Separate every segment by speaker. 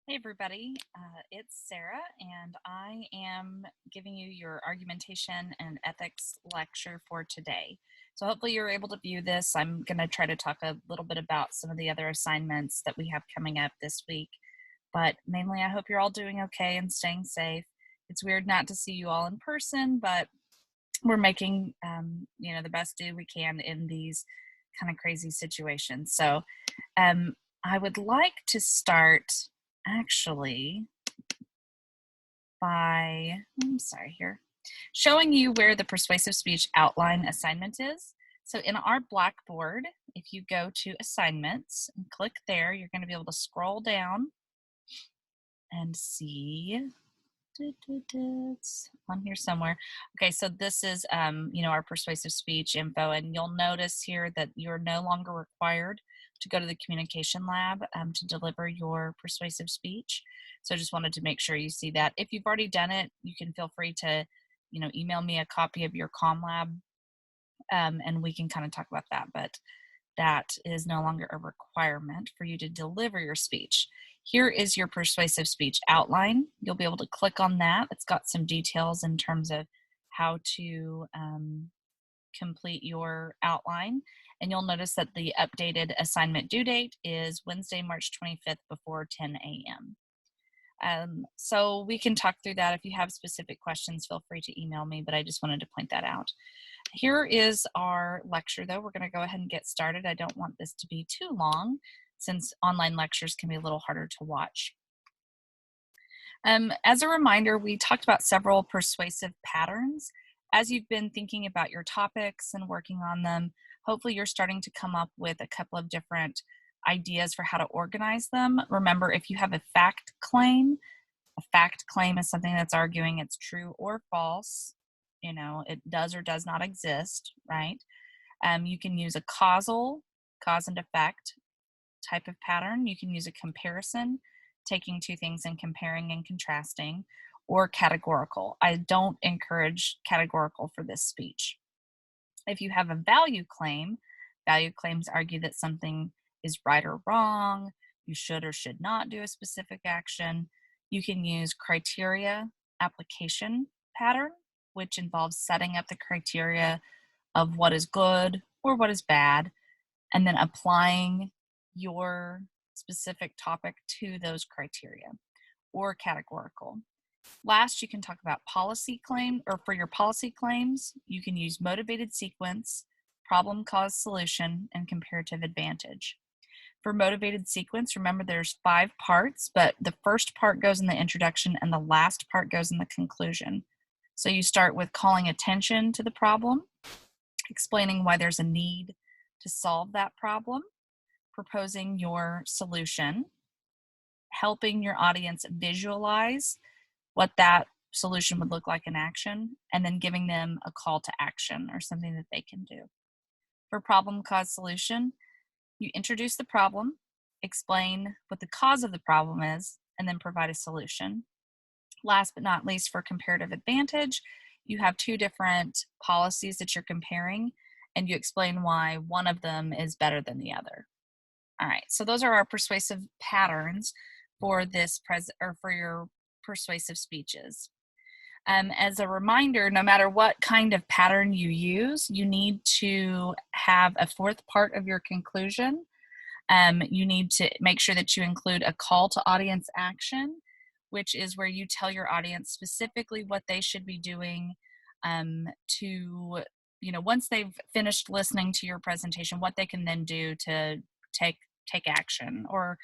Speaker 1: Hey everybody, it's Sarah, and I am giving you your argumentation and ethics lecture for today. So hopefully you're able to view this. I'm going to try to talk a little bit about some of the other assignments that we have coming up this week, but mainly I hope you're all doing okay and staying safe. It's weird not to see you all in person, but we're making the best do we can in these kind of crazy situations. So um, I would like to start actually by, I'm sorry here, showing you where the persuasive speech outline assignment is. So in our Blackboard, if you go to assignments and click there, you're going to be able to scroll down and see. It's on here somewhere. Okay, so this is our persuasive speech info, and you'll notice here that you're no longer required to go to the communication lab to deliver your persuasive speech. So I just wanted to make sure you see that. If you've already done it, you can feel free to email me a copy of your Comm lab, and we can kind of talk about that. But that is no longer a requirement for you to deliver your speech. Here is your persuasive speech outline. You'll be able to click on that. It's got some details in terms of how to complete your outline. And you'll notice that the updated assignment due date is Wednesday, March 25th before 10 a.m. So we can talk through that. If you have specific questions, feel free to email me, but I just wanted to point that out. Here is our lecture, though. We're going to go ahead and get started. I don't want this to be too long since online lectures can be a little harder to watch. As a reminder, we talked about several persuasive patterns. As you've been thinking about your topics and working on them, hopefully you're starting to come up with a couple of different ideas for how to organize them. Remember, if you have a fact claim is something that's arguing it's true or false. It does or does not exist, right? You can use a causal, cause and effect type of pattern. You can use a comparison, taking two things and comparing and contrasting, or categorical. I don't encourage categorical for this speech. If you have a value claims argue that something is right or wrong, you should or should not do a specific action. You can use criteria application pattern, which involves setting up the criteria of what is good or what is bad, and then applying your specific topic to those criteria, or categorical. Last, you can talk about policy claim, or for your policy claims, you can use motivated sequence, problem, cause, solution, and comparative advantage. For motivated sequence, remember there's 5 parts, but the first part goes in the introduction and the last part goes in the conclusion. So you start with calling attention to the problem, explaining why there's a need to solve that problem, proposing your solution, helping your audience visualize what that solution would look like in action, and then giving them a call to action or something that they can do. For problem, cause, solution, you introduce the problem, explain what the cause of the problem is, and then provide a solution. Last but not least, for comparative advantage, you have 2 different policies that you're comparing, and you explain why one of them is better than the other. All right, so those are our persuasive patterns for this for your persuasive speeches. As a reminder, no matter what kind of pattern you use, you need to have a 4th part of your conclusion. You need to make sure that you include a call to audience action, which is where you tell your audience specifically what they should be doing to, once they've finished listening to your presentation, what they can then do to take action, or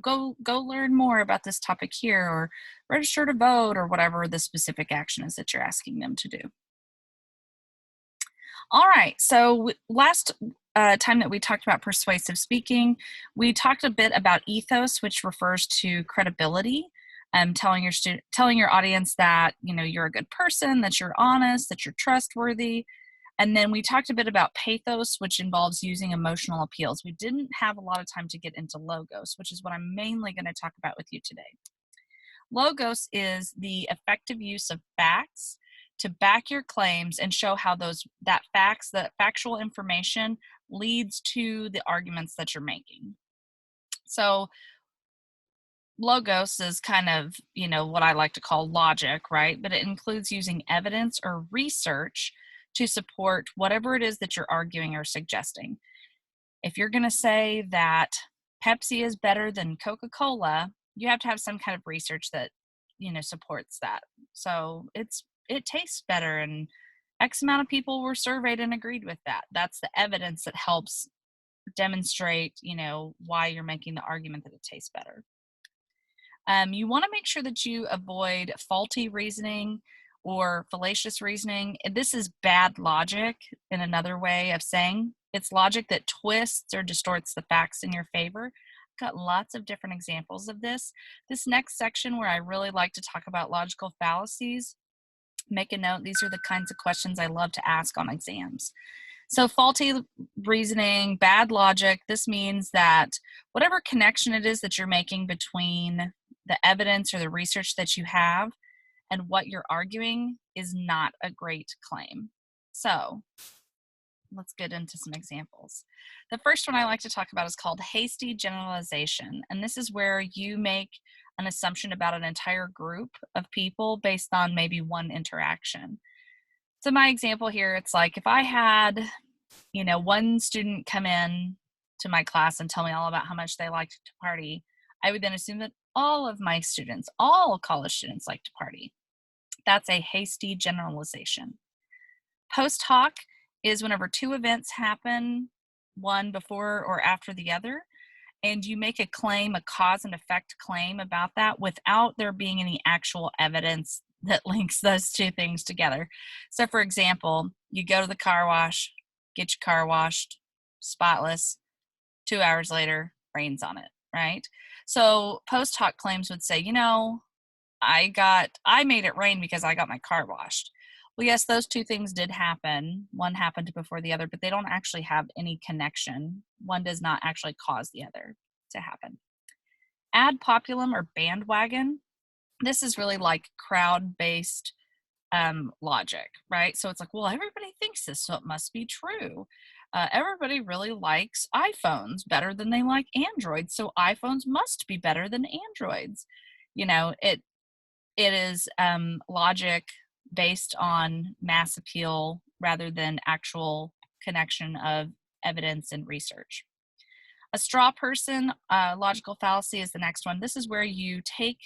Speaker 1: go learn more about this topic here, or register to vote, or whatever the specific action is that you're asking them to do. All right, so last time that we talked about persuasive speaking, we talked a bit about ethos, which refers to credibility. Telling your audience that you're a good person, that you're honest, that you're trustworthy. And then we talked a bit about pathos, which involves using emotional appeals. We didn't have a lot of time to get into logos, which is what I'm mainly going to talk about with you today. Logos is the effective use of facts to back your claims and show how that factual information leads to the arguments that you're making. So Logos is kind of, what I like to call logic, right? But it includes using evidence or research to support whatever it is that you're arguing or suggesting. If you're going to say that Pepsi is better than Coca-Cola, you have to have some kind of research that, supports that. So it tastes better, and X amount of people were surveyed and agreed with that. That's the evidence that helps demonstrate, why you're making the argument that it tastes better. You want to make sure that you avoid faulty reasoning or fallacious reasoning. This is bad logic in another way of saying it's logic that twists or distorts the facts in your favor. I've got lots of different examples of this. This next section where I really like to talk about logical fallacies, make a note. These are the kinds of questions I love to ask on exams. So faulty reasoning, bad logic, this means that whatever connection it is that you're making between the evidence or the research that you have and what you're arguing is not a great claim. So let's get into some examples. The first one I like to talk about is called hasty generalization. And this is where you make an assumption about an entire group of people based on maybe one interaction. So my example here, it's like if I had, one student come in to my class and tell me all about how much they liked to party, I would then assume that all of my students, all college students like to party. That's a hasty generalization. Post hoc is whenever two events happen, one before or after the other, and you make a claim, a cause and effect claim about that without there being any actual evidence that links those two things together. So for example, you go to the car wash, get your car washed, spotless, 2 hours later, rains on it, right? So post hoc claims would say, I made it rain because I got my car washed. Well, yes, those two things did happen. One happened before the other, but they don't actually have any connection. One does not actually cause the other to happen. Ad populum or bandwagon. This is really like crowd-based logic, right? So it's like, well, everybody thinks this, so it must be true. Everybody really likes iPhones better than they like Androids, so iPhones must be better than Androids. It is logic based on mass appeal rather than actual connection of evidence and research. A straw person, logical fallacy is the next one. This is where you take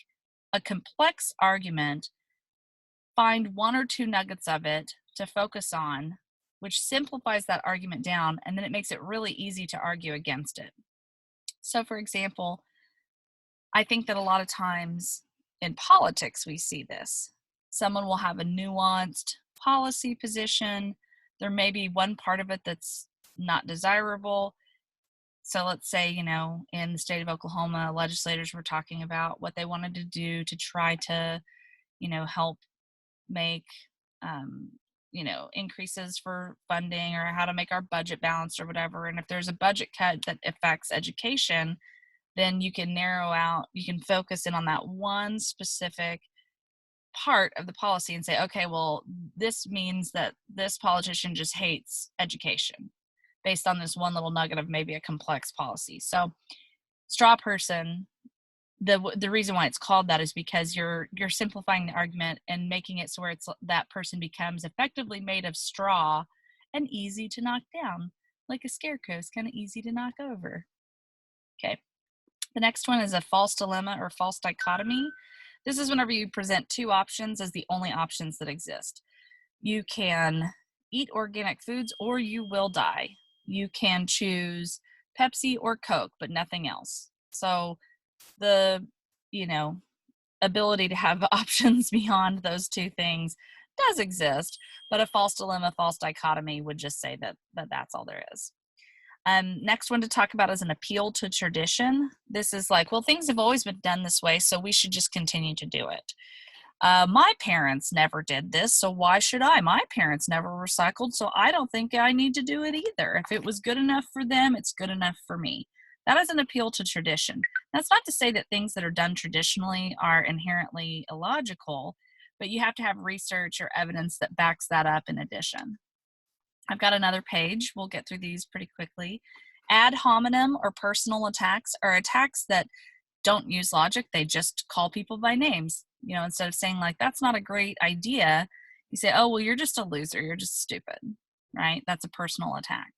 Speaker 1: a complex argument, find one or two nuggets of it to focus on, which simplifies that argument down, and then it makes it really easy to argue against it. So for example, I think that a lot of times in politics we see this. Someone will have a nuanced policy position. There may be one part of it that's not desirable. So let's say, in the state of Oklahoma, legislators were talking about what they wanted to do to try to, help make, increases for funding or how to make our budget balanced or whatever. And if there's a budget cut that affects education, then you can you can focus in on that one specific part of the policy and say, okay, well, this means that this politician just hates education based on this one little nugget of maybe a complex policy. So straw person, the reason why it's called that is because you're simplifying the argument and making it so where it's that person becomes effectively made of straw and easy to knock down, like a scarecrow is kind of easy to knock over. Okay. The next one is a false dilemma or false dichotomy. This is whenever you present two options as the only options that exist. You can eat organic foods or you will die. You can choose Pepsi or Coke, but nothing else. So the, ability to have options beyond those two things does exist, but a false dilemma, false dichotomy would just say that that's all there is. Next one to talk about is an appeal to tradition. This is like, well, things have always been done this way, so we should just continue to do it. My parents never did this, so why should I? My parents never recycled, so I don't think I need to do it either. If it was good enough for them, it's good enough for me. That is an appeal to tradition. That's not to say that things that are done traditionally are inherently illogical, but you have to have research or evidence that backs that up in addition. I've got another page. We'll get through these pretty quickly. Ad hominem or personal attacks are attacks that don't use logic. They just call people by names. Instead of saying like, that's not a great idea, you say, oh, well, you're just a loser. You're just stupid, right? That's a personal attack.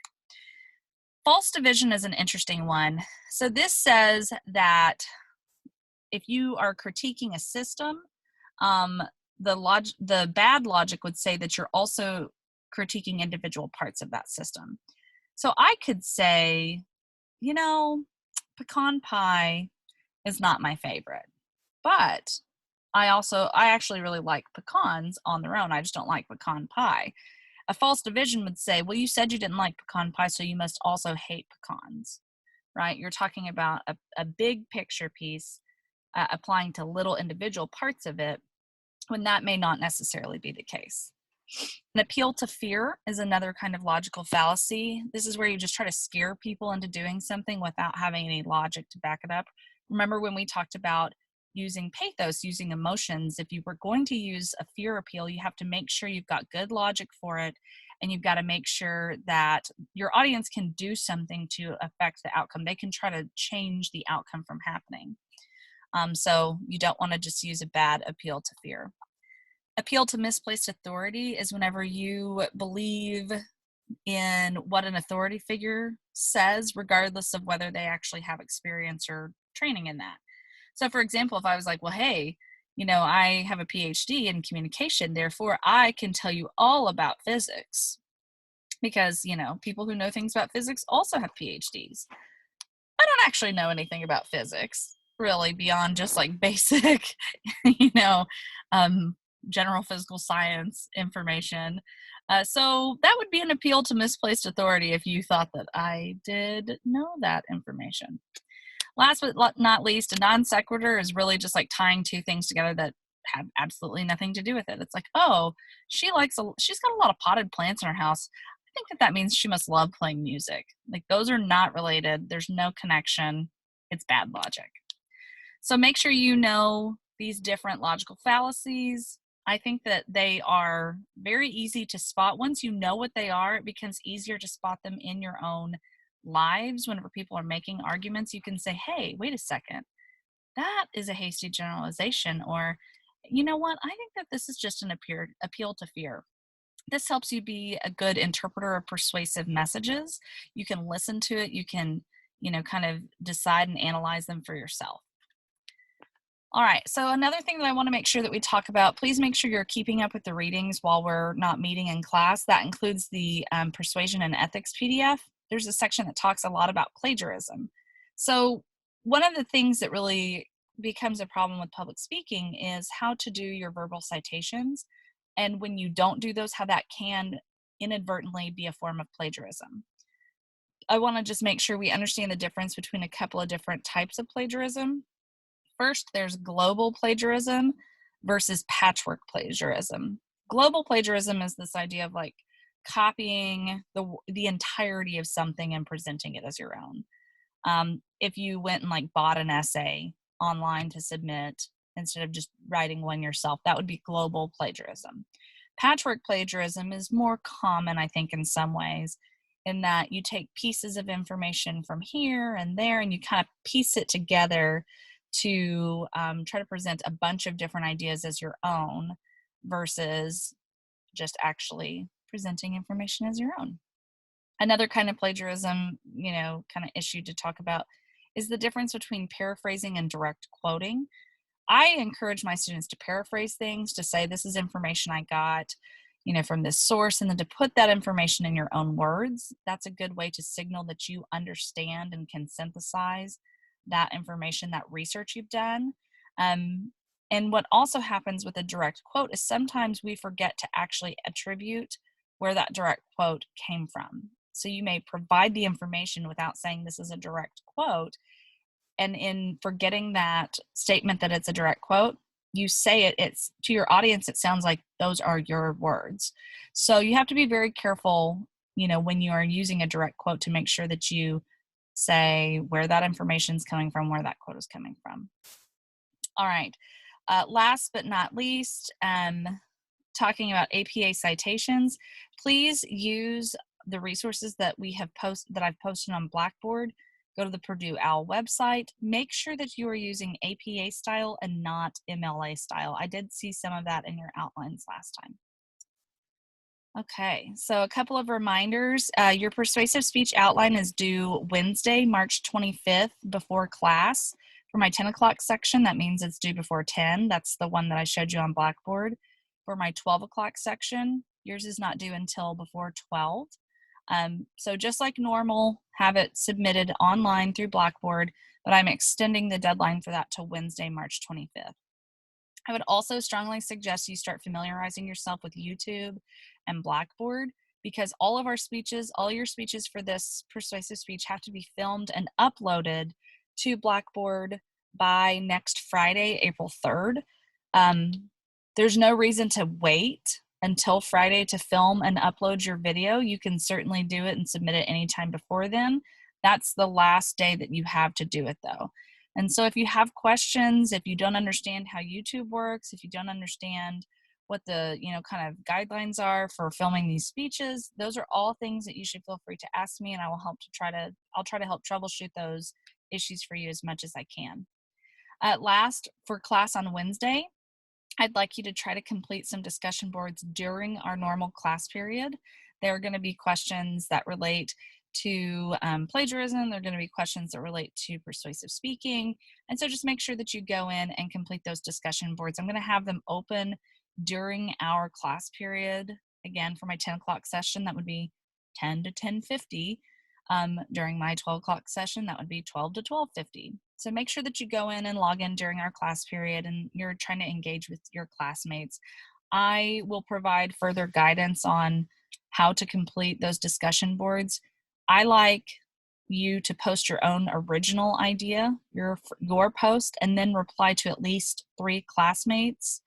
Speaker 1: False division is an interesting one. So this says that if you are critiquing a system, the bad logic would say that you're also critiquing individual parts of that system. So I could say, pecan pie is not my favorite, but I actually really like pecans on their own. I just don't like pecan pie. A false division would say, well, you said you didn't like pecan pie, so you must also hate pecans, right? You're talking about a big picture piece applying to little individual parts of it, when that may not necessarily be the case. An appeal to fear is another kind of logical fallacy. This is where you just try to scare people into doing something without having any logic to back it up. Remember when we talked about using pathos, using emotions? If you were going to use a fear appeal, you have to make sure you've got good logic for it, and you've got to make sure that your audience can do something to affect the outcome. They can try to change the outcome from happening. So you don't want to just use a bad appeal to fear. Appeal to misplaced authority is whenever you believe in what an authority figure says, regardless of whether they actually have experience or training in that. So for example, if I was like, well, hey, I have a PhD in communication, therefore I can tell you all about physics, because, people who know things about physics also have PhDs. I don't actually know anything about physics, really, beyond just like basic, general physical science information. So that would be an appeal to misplaced authority if you thought that I did know that information. Last but not least, a non sequitur is really just like tying two things together that have absolutely nothing to do with it. It's like, oh, she's got a lot of potted plants in her house. I think that means she must love playing music. Like, those are not related. There's no connection. It's bad logic. So make sure you know these different logical fallacies. I think that they are very easy to spot. Once you know what they are, it becomes easier to spot them in your own lives. Whenever people are making arguments, you can say, hey, wait a second, that is a hasty generalization. Or, you know what, I think that this is just an appeal to fear. This helps you be a good interpreter of persuasive messages. You can listen to it. You can, kind of decide and analyze them for yourself. All right, so another thing that I want to make sure that we talk about, please make sure you're keeping up with the readings while we're not meeting in class. That includes the Persuasion and Ethics PDF. There's a section that talks a lot about plagiarism. So one of the things that really becomes a problem with public speaking is how to do your verbal citations. And when you don't do those, how that can inadvertently be a form of plagiarism. I want to just make sure we understand the difference between a couple of different types of plagiarism. First, there's global plagiarism versus patchwork plagiarism. Global plagiarism is this idea of like copying the entirety of something and presenting it as your own. If you went and like bought an essay online to submit instead of just writing one yourself, that would be global plagiarism. Patchwork plagiarism is more common, I think, in some ways, in that you take pieces of information from here and there and you kind of piece it together to try to present a bunch of different ideas as your own versus just actually presenting information as your own. Another kind of plagiarism, kind of issue to talk about is the difference between paraphrasing and direct quoting. I encourage my students to paraphrase things, to say this is information I got, from this source, and then to put that information in your own words. That's a good way to signal that you understand and can synthesize that information, that research you've done. And what also happens with a direct quote is sometimes we forget to actually attribute where that direct quote came from. So you may provide the information without saying this is a direct quote. And in forgetting that statement that it's a direct quote, you say it's to your audience, it sounds like those are your words. So you have to be very careful, when you are using a direct quote, to make sure that you say where that information is coming from, where that quote is coming from. All right. Last but not least, talking about APA citations, please use the resources that I've posted on Blackboard. go to the Purdue OWL website. Make sure that you are using APA style and not MLA style. I did see some of that in your outlines last time. Okay, so a couple of reminders. Your persuasive speech outline is due Wednesday, March 25th before class. For my 10 o'clock section, that means it's due before 10. That's the one that I showed you on Blackboard. For my 12 o'clock section, yours is not due until before 12. So just like normal, have it submitted online through Blackboard, but I'm extending the deadline for that to Wednesday, March 25th. I would also strongly suggest you start familiarizing yourself with YouTube and Blackboard, because all your speeches for this persuasive speech have to be filmed and uploaded to Blackboard by next Friday, April 3rd. There's no reason to wait until Friday to film and upload your video. You can certainly do it and submit it anytime before then. That's the last day that you have to do it though. And so if you have questions, if you don't understand how YouTube works, if you don't understand what the kind of guidelines are for filming these speeches, those are all things that you should feel free to ask me, and I will I'll try to help troubleshoot those issues for you as much as I can. At last, for class on Wednesday, I'd like you to try to complete some discussion boards during our normal class period. There are going to be questions that relate to plagiarism. There are going to be questions that relate to persuasive speaking. And so just make sure that you go in and complete those discussion boards. I'm going to have them open during our class period. Again, for my 10 o'clock session, that would be 10 to 10:50. During my 12 o'clock session, that would be 12 to 12:50. So make sure that you go in and log in during our class period and you're trying to engage with your classmates. I will provide further guidance on how to complete those discussion boards. I like you to post your own original idea, your post, and then reply to at least 3 classmates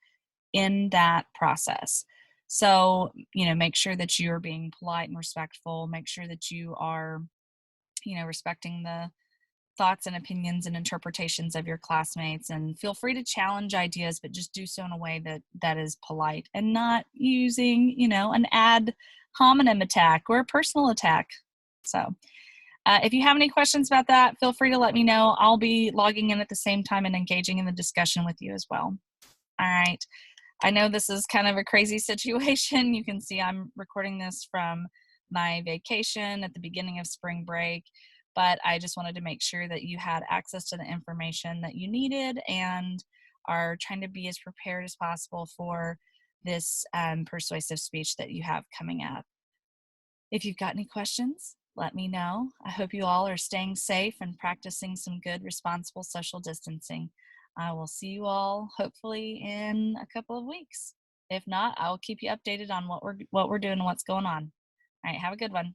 Speaker 1: in that process. So, make sure that you're being polite and respectful. Make sure that you are, respecting the thoughts and opinions and interpretations of your classmates, and feel free to challenge ideas, but just do so in a way that is polite and not using, an ad hominem attack or a personal attack. So if you have any questions about that, feel free to let me know. I'll be logging in at the same time and engaging in the discussion with you as well. All right. I know this is kind of a crazy situation. You can see I'm recording this from my vacation at the beginning of spring break, but I just wanted to make sure that you had access to the information that you needed and are trying to be as prepared as possible for this persuasive speech that you have coming up. If you've got any questions, let me know. I hope you all are staying safe and practicing some good, responsible social distancing. I will see you all hopefully in a couple of weeks. If not, I will keep you updated on what we're doing and what's going on. All right, have a good one.